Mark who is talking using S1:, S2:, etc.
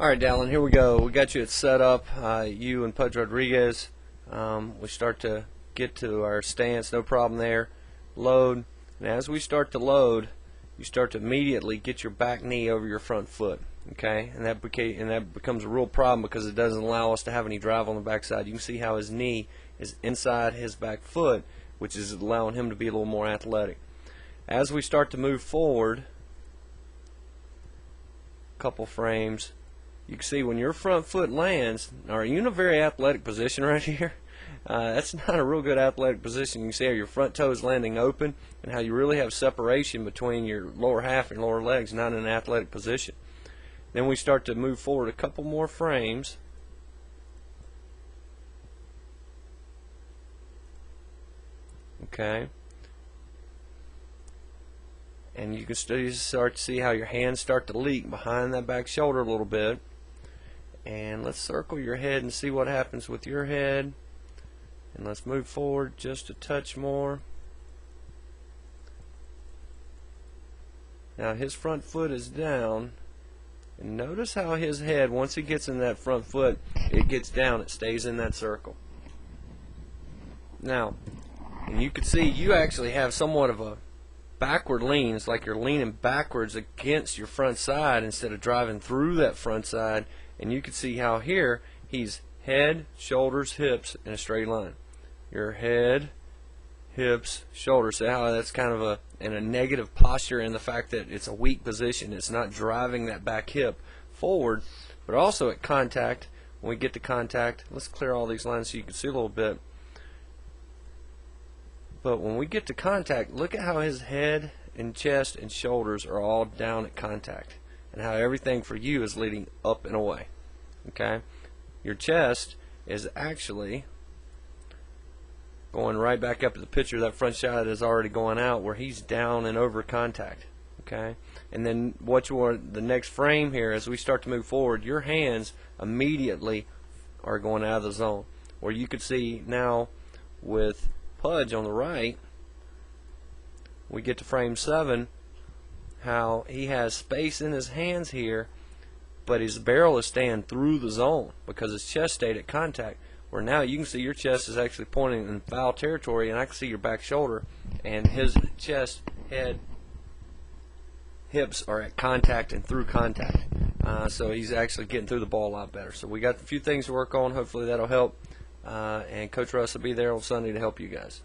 S1: Alright, Dalon, here we go. We got you set up, you and Pudge Rodriguez. We start to get to our stance, no problem there. Load, and as we start to load, you start to immediately get your back knee over your front foot. Okay, and that becomes a real problem because it doesn't allow us to have any drive on the backside. You can see how his knee is inside his back foot, which is allowing him to be a little more athletic. As we start to move forward, a couple frames, you can see when your front foot lands. Are you in a very athletic position right here? That's not a real good athletic position. You can see how your front toe is landing open and how you really have separation between your lower half and lower legs, not in an athletic position. Then we start to move forward a couple more frames. Okay. And you can start to see how your hands start to leak behind that back shoulder a little bit. And let's circle your head and see what happens with your head. And let's move forward just a touch more. Now his front foot is down. And notice how his head, once he gets in that front foot, it gets down, it stays in that circle. Now, and you can see you actually have somewhat of a backward lean. It's like you're leaning backwards against your front side instead of driving through that front side. And you can see how here he's head, shoulders, hips in a straight line. Your head, hips, shoulders. See how that's kind of in a negative posture, in the fact that it's a weak position. It's not driving that back hip forward, but also at contact. When we get to contact, let's clear all these lines so you can see a little bit. But when we get to contact, look at how his head and chest and shoulders are all down at contact, and how everything for you is leading up and away. Okay, your chest is actually going right back up to the picture. That front shot is already going out where he's down and over contact. Okay, and then what you want, the next frame here, as we start to move forward, your hands immediately are going out of the zone, where you could see now with Pudge on the right, we get to frame 7, how he has space in his hands here, but his barrel is staying through the zone because his chest stayed at contact. Where now you can see your chest is actually pointing in foul territory, and I can see your back shoulder, and his chest, head, hips are at contact and through contact. So he's actually getting through the ball a lot better. So we got a few things to work on. Hopefully that'll help. And Coach Russ will be there on Sunday to help you guys.